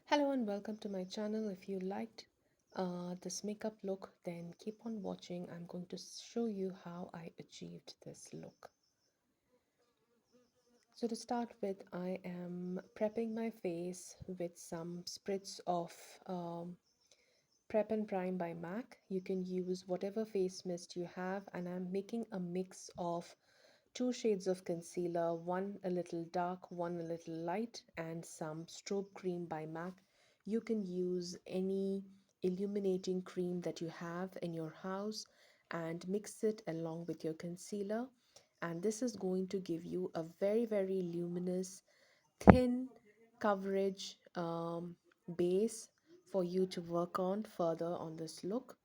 Hello and welcome to my channel. If you liked this makeup look, then keep on watching. I'm going to show you how I achieved this look. So to start with, I am prepping my face with some spritz of um, Prep and Prime by M.A.C. You can use whatever face mist you have, and I'm making a mix of two shades of concealer, one a little dark, one a little light, and some Strobe cream by M.A.C. You can use any illuminating cream that you have in your house and mix it along with your concealer. And this is going to give you a very luminous, thin coverage base for you to work on further on this look.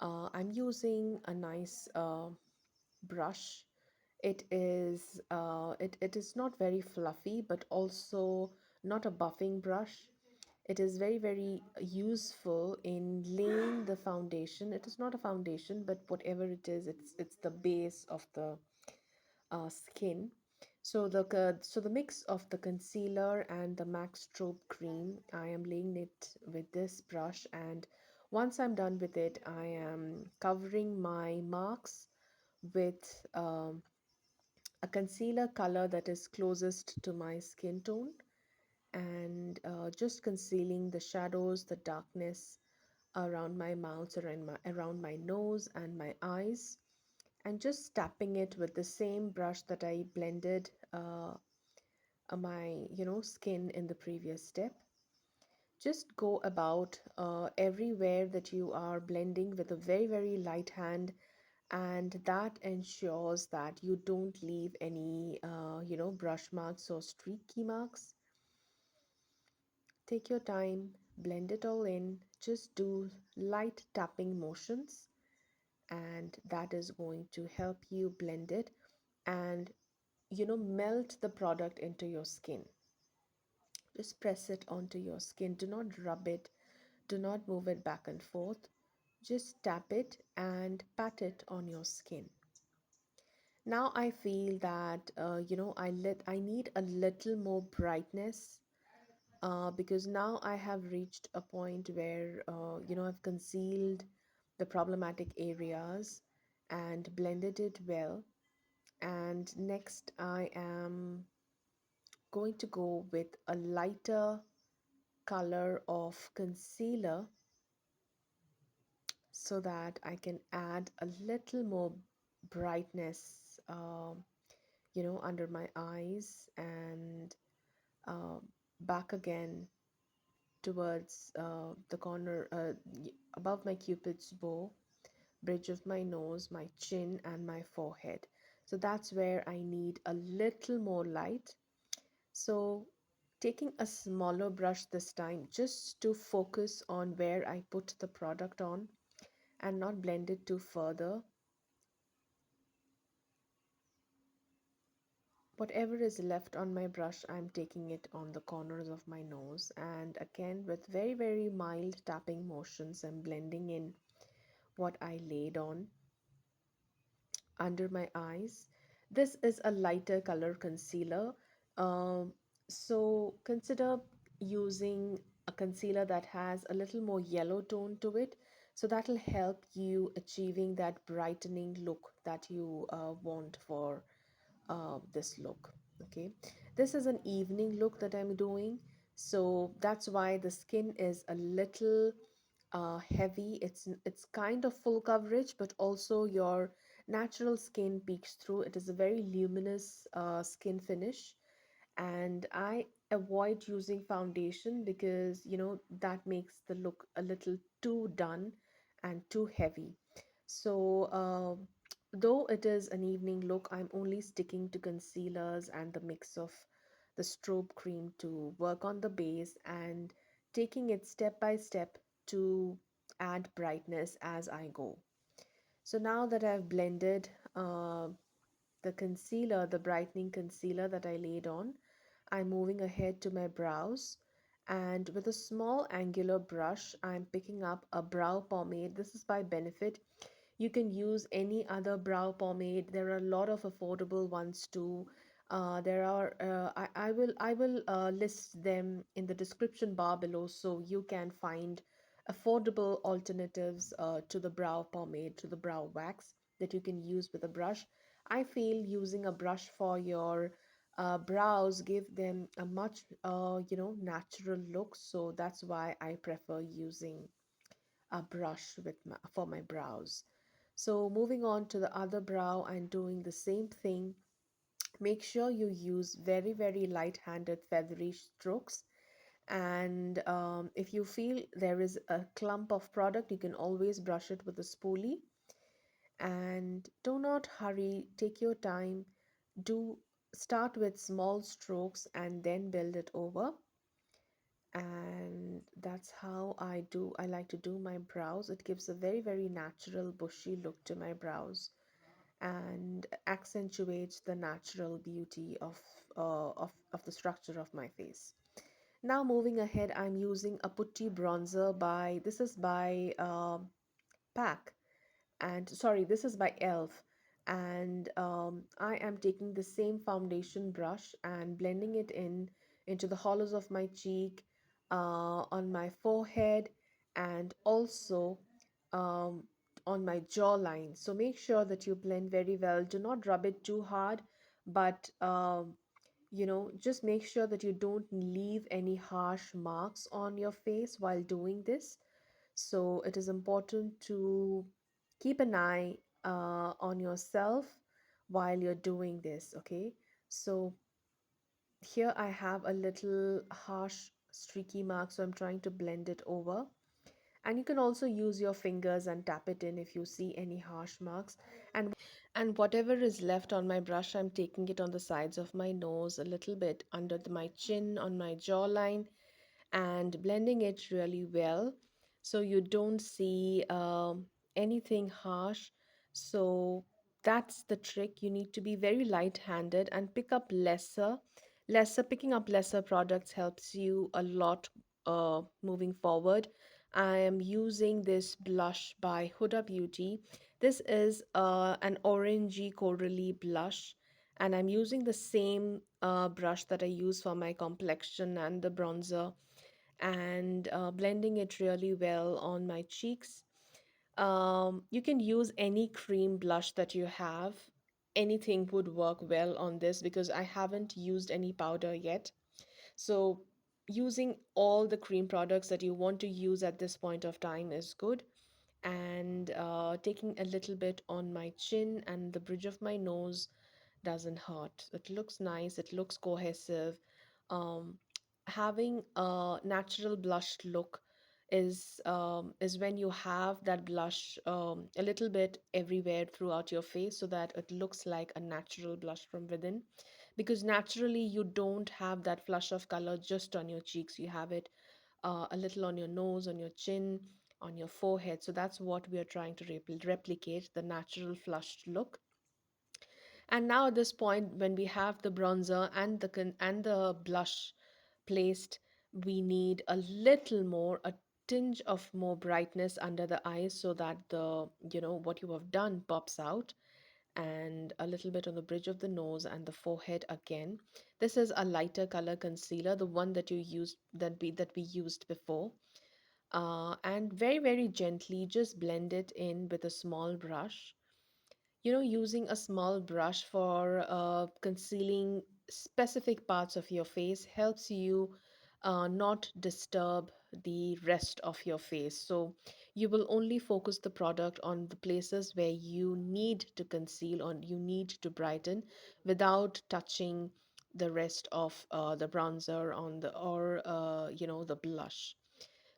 I'm using a nice brush. It is not very fluffy, but also not a buffing brush. It is very useful in laying the foundation. It is not a foundation, but whatever it is, it's the base of the skin. So the mix of the concealer and the MAC Strobe cream, I am laying it with this brush, and once I'm done with it, I am covering my marks with a concealer color that is closest to my skin tone, and just concealing the shadows, the darkness around my mouth, around my nose and my eyes, and just tapping it with the same brush that I blended my skin in the previous step. Just go about everywhere that you are blending with a very light hand, and that ensures that you don't leave any brush marks or streaky marks. Take your time, blend it all in, just do light tapping motions, and that is going to help you blend it and melt the product into your skin. Just press it onto your skin. Do not rub it, do not move it back and forth. Just tap it and pat it on your skin. Now I feel that I need a little more brightness, because now I have reached a point where I've concealed the problematic areas and blended it well. And next I am going to go with a lighter color of concealer so that I can add a little more brightness, under my eyes and uh, back again towards the corner, above my cupid's bow, bridge of my nose, my chin, and my forehead. So that's where I need a little more light. So taking a smaller brush this time, just to focus on where I put the product on and not blend it too further. Whatever is left on my brush, I'm taking it on the corners of my nose, and again with very mild tapping motions, I'm blending in what I laid on under my eyes. This is a lighter color concealer. Um, so consider using a concealer that has a little more yellow tone to it. So that'll help you achieving that brightening look that you want for this look. Okay, this is an evening look that I'm doing, so that's why the skin is a little heavy. It's kind of full coverage, but also your natural skin peeks through. It is a very luminous skin finish, and I avoid using foundation because that makes the look a little too done and too heavy. So though it is an evening look, I'm only sticking to concealers and the mix of the strobe cream to work on the base and taking it step by step to add brightness as I go. So now that I've blended the concealer, the brightening concealer that I laid on, I'm moving ahead to my brows, and with a small angular brush, I'm picking up a brow pomade. This is by Benefit. You can use any other brow pomade. There are a lot of affordable ones too. There are I will list them in the description bar below, so you can find affordable alternatives to the brow pomade, to the brow wax that you can use with a brush. I feel using a brush for your brows give them a much natural look, so that's why I prefer using a brush for my brows. So moving on to the other brow and doing the same thing. Make sure you use very, very light-handed feathery strokes. And if you feel there is a clump of product, you can always brush it with a spoolie. And do not hurry, take your time. Do start with small strokes and then build it over. And that's how I like to do my brows. It gives a very, very natural bushy look to my brows and accentuates the natural beauty of the structure of my face. Now moving ahead, I'm using a Putty bronzer by this is by PAC, and sorry, this is by e.l.f. And I am taking the same foundation brush and blending it into the hollows of my cheek, on my forehead, and also um, on my jawline. So make sure that you blend very well. Do not rub it too hard, but just make sure that you don't leave any harsh marks on your face while doing this. So it is important to keep an eye on yourself while you're doing this, okay? So here I have a little harsh streaky mark, so I'm trying to blend it over. And you can also use your fingers and tap it in if you see any harsh marks. And whatever is left on my brush, I'm taking it on the sides of my nose, a little bit under my chin, on my jawline, and blending it really well so you don't see anything harsh. So that's the trick. You need to be very light-handed and pick up picking up lesser products helps you a lot moving forward. I am using this blush by Huda Beauty. This is an orangey corally blush, and I'm using the same brush that I use for my complexion and the bronzer, and blending it really well on my cheeks. You can use any cream blush that you have. Anything would work well on this because I haven't used any powder yet. So, using all the cream products that you want to use at this point of time is good. And taking a little bit on my chin and the bridge of my nose doesn't hurt. It looks nice, it looks cohesive. Um, Having a natural blushed look is when you have that blush a little bit everywhere throughout your face so that it looks like a natural blush from within. Because naturally you don't have that flush of color just on your cheeks, you have it a little on your nose, on your chin, on your forehead. So that's what we are trying to replicate, the natural flushed look. And now at this point, when we have the bronzer and the blush placed, we need a little more, a tinge of more brightness under the eyes so that the, what you have done pops out, and a little bit on the bridge of the nose and the forehead again. This is a lighter color concealer, the one that you used that we used before. And very, very gently just blend it in with a small brush. Using a small brush for concealing specific parts of your face helps you not disturb the rest of your face. So you will only focus the product on the places where you need to conceal or you need to brighten without touching the rest of the bronzer on the or the blush.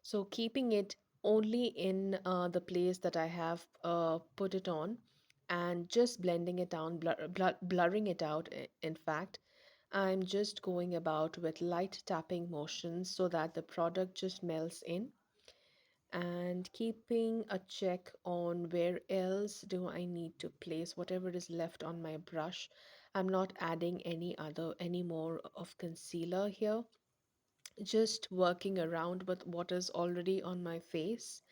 So keeping it only in the place that I have put it on, and just blending it down, blurring it out. In fact, I'm just going about with light tapping motions so that the product just melts in, and keeping a check on where else do I need to place whatever is left on my brush. I'm not adding any more of concealer here, just working around with what is already on my face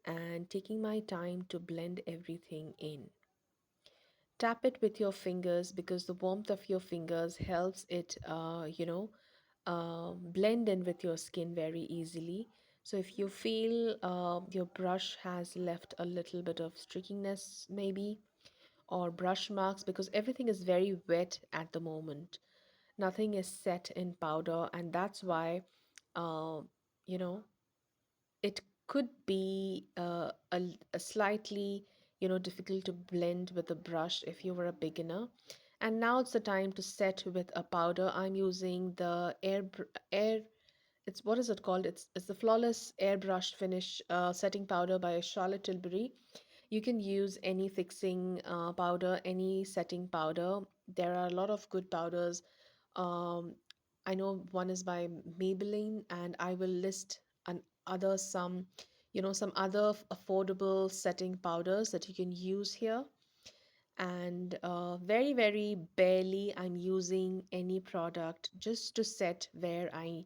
and taking my time to blend everything in. tap it with your fingers because the warmth of your fingers helps it, blend in with your skin very easily. So if you feel your brush has left a little bit of streakiness, maybe, or brush marks, because everything is very wet at the moment, nothing is set in powder, and that's why, uh, you know, it could be a slightly, difficult to blend with a brush if you were a beginner. And now it's the time to set with a powder. I'm using the air, it's, what is it called, it's the flawless airbrush finish setting powder by Charlotte Tilbury. You can use any fixing powder, any setting powder. There are a lot of good powders. um, I know one is by Maybelline, and I will list an other some, some other affordable setting powders that you can use here. And very, very barely I'm using any product just to set where I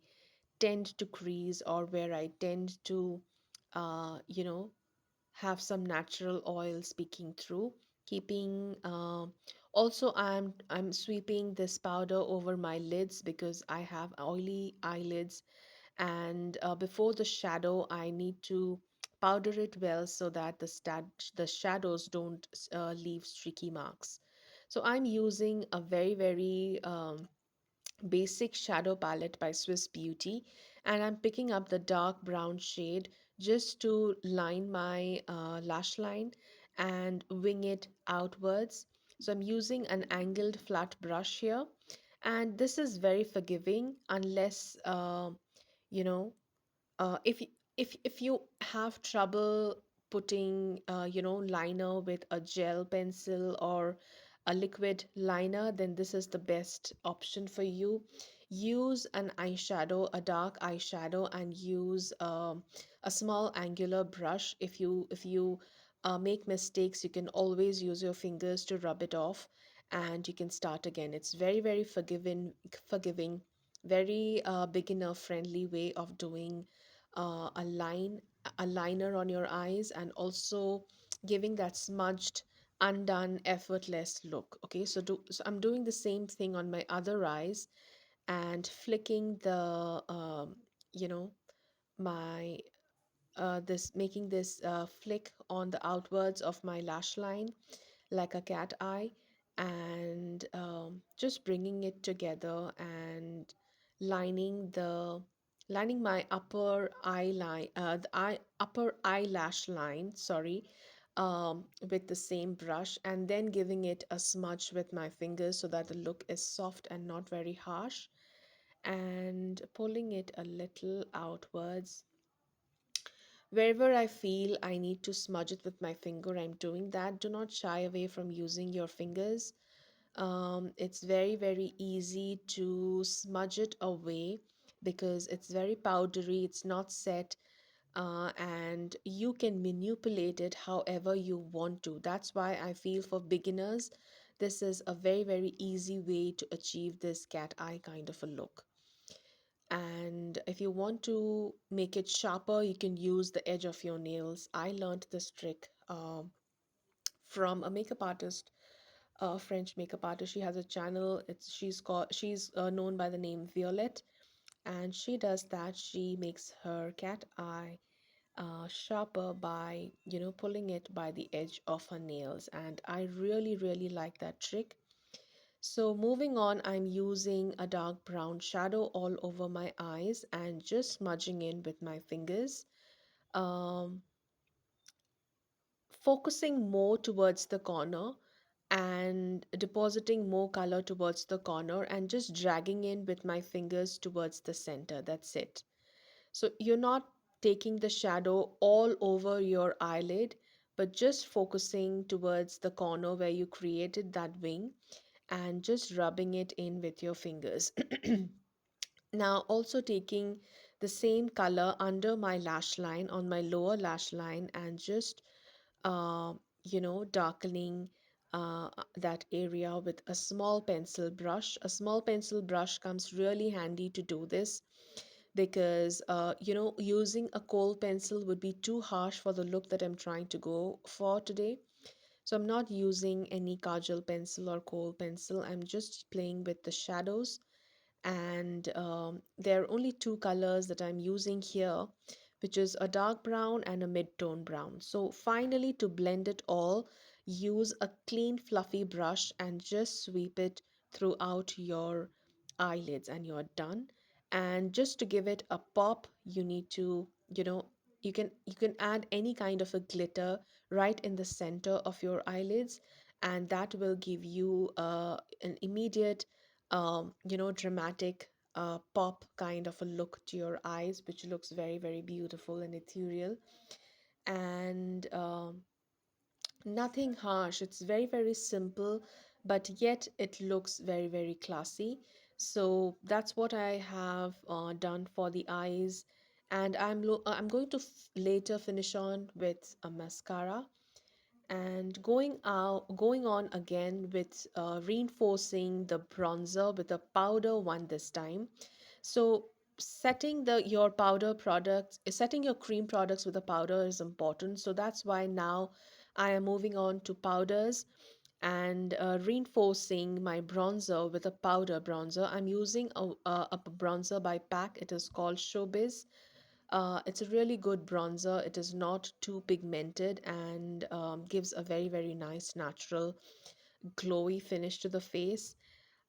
tend to crease, or where I tend to, uh, you know, have some natural oil speaking through. Keeping Also, I'm sweeping this powder over my lids because I have oily eyelids, and before the shadow I need to powder it well so that the shadows don't leave streaky marks. So I'm using a very, very basic shadow palette by Swiss Beauty, and I'm picking up the dark brown shade just to line my lash line and wing it outwards. So I'm using an angled flat brush here, and this is very forgiving unless, you know if you have trouble putting, liner with a gel pencil or a liquid liner, then this is the best option for you. Use an eyeshadow, a dark eyeshadow, and use a small angular brush. If you make mistakes, you can always use your fingers to rub it off, and you can start again. It's very, very forgiving, very beginner friendly way of doing a liner on your eyes, and also giving that smudged, undone, effortless look. Okay, so I'm doing the same thing on my other eyes, and flicking the you know my this making this flick on the outwards of my lash line like a cat eye, and just bringing it together and lining the lining my upper eyeline, upper eyelash line, sorry, with the same brush, and then giving it a smudge with my fingers so that the look is soft and not very harsh, and pulling it a little outwards. Wherever I feel I need to smudge it with my finger, I'm doing that. Do not shy away from using your fingers. It's very, very easy to smudge it away because it's very powdery, it's not set, and you can manipulate it however you want to. That's why I feel for beginners, this is a very, very easy way to achieve this cat eye kind of a look. And if you want to make it sharper, you can use the edge of your nails. I learned this trick from a makeup artist, a French makeup artist. She has a channel. She's known by the name Violet, and she does that. She makes her cat eye sharper by, pulling it by the edge of her nails, and I really, really like that trick. So moving on, I'm using a dark brown shadow all over my eyes and just smudging in with my fingers, um, focusing more towards the corner and depositing more color towards the corner and just dragging in with my fingers towards the center. That's it. So you're not taking the shadow all over your eyelid, but just focusing towards the corner where you created that wing and just rubbing it in with your fingers. Now, also taking the same color under my lash line, on my lower lash line, and just, uh, darkening that area with a small pencil brush. A small pencil brush comes really handy to do this because, using a kohl pencil would be too harsh for the look that I'm trying to go for today. So I'm not using any kajal pencil or kohl pencil. I'm just playing with the shadows, and there are only two colors that I'm using here, which is a dark brown and a mid-tone brown. So finally, to blend it all, use a clean fluffy brush and just sweep it throughout your eyelids and you're done. And just to give it a pop, you need to, you can add any kind of a glitter right in the center of your eyelids, and that will give you an immediate dramatic pop kind of a look to your eyes, which looks very, very beautiful and ethereal. And nothing harsh. It's very, very simple, but yet it looks very, very classy. So that's what I have done for the eyes. And I'm going to later finish on with a mascara, and going on again with reinforcing the bronzer with a powder one this time. So setting your cream products with a powder is important, so that's why now I am moving on to powders and reinforcing my bronzer with a powder bronzer. I'm using a bronzer by PAC. It is called Showbiz. It's a really good bronzer. It is not too pigmented and gives a very, very nice natural glowy finish to the face.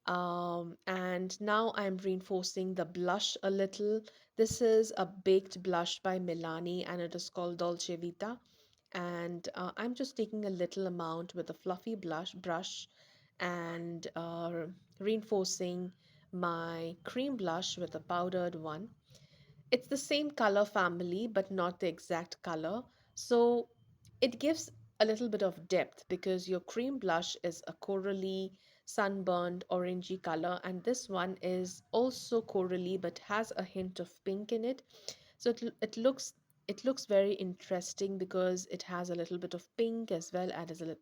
And now I'm reinforcing the blush a little. This is a baked blush by Milani and it is called Dolce Vita. And I'm just taking a little amount with a fluffy blush brush and reinforcing my cream blush with a powdered one. It's the same color family, but not the exact color. So it gives a little bit of depth because your cream blush is a corally, sunburned, orangey color, and this one is also corally but has a hint of pink in it. So it looks very interesting because it has a little bit of pink as well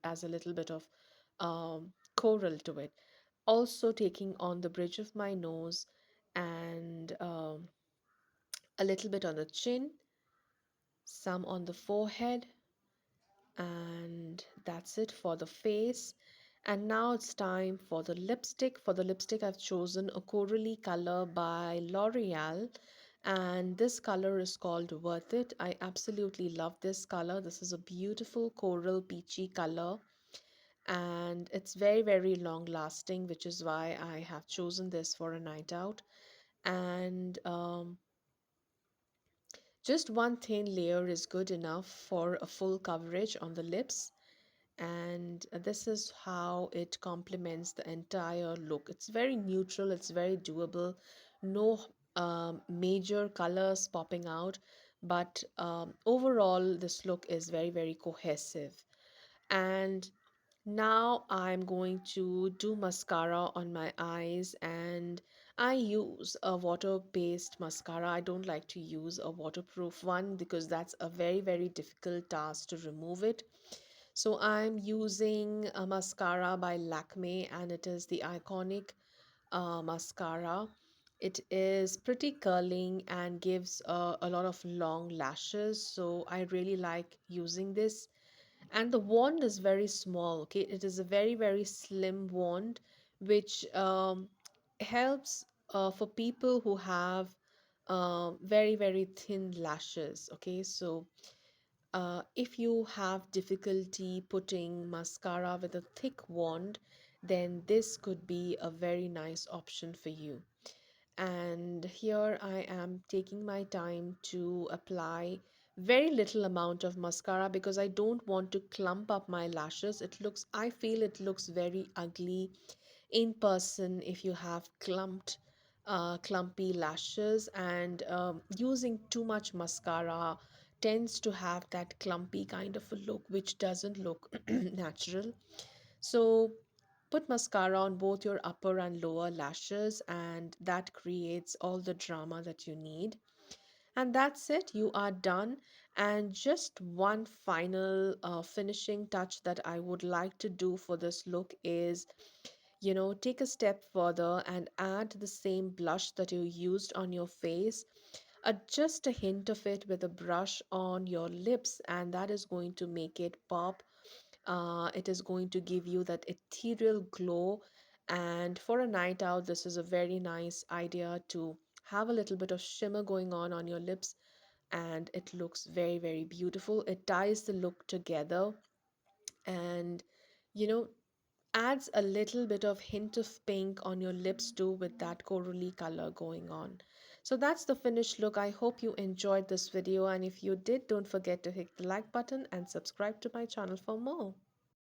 as a little bit of coral to it. Also taking on the bridge of my nose and a little bit on the chin, some on the forehead, and that's it for the face. And now it's time for the lipstick. For the lipstick, I've chosen a corally color by L'Oreal, and this color is called Worth It. I absolutely love this color. This is a beautiful coral peachy color, and it's very, very long lasting, which is why I have chosen this for a night out. And just one thin layer is good enough for a full coverage on the lips, and this is how it complements the entire look. It's very neutral, it's very doable, no major colors popping out, but overall, this look is very, very cohesive. And now I'm going to do mascara on my eyes, and I use a water-based mascara. I don't like to use a waterproof one because that's a very, very difficult task to remove it. So I'm using a mascara by Lakme, and it is the iconic mascara. It is pretty curling and gives a lot of long lashes. So I really like using this, and the wand is very small. Okay, it is a very, very slim wand, which helps for people who have very, very thin lashes. Okay, so if you have difficulty putting mascara with a thick wand, then this could be a very nice option for you. And here I am taking my time to apply very little amount of mascara because I don't want to clump up my lashes. I feel it looks very ugly in person if you have clumpy lashes, and using too much mascara tends to have that clumpy kind of a look, which doesn't look natural. So put mascara on both your upper and lower lashes, and that creates all the drama that you need. And that's it, you are done. And just one final finishing touch that I would like to do for this look is, take a step further and add the same blush that you used on your face. Just a hint of it with a brush on your lips, and that is going to make it pop It is going to give you that ethereal glow. And for a night out, this is a very nice idea to have a little bit of shimmer going on your lips, and it looks very, very beautiful. It ties the look together, and you know, adds a little bit of hint of pink on your lips too, with that corally color going on. So that's the finished look. I hope you enjoyed this video, and if you did, don't forget to hit the like button and subscribe to my channel for more.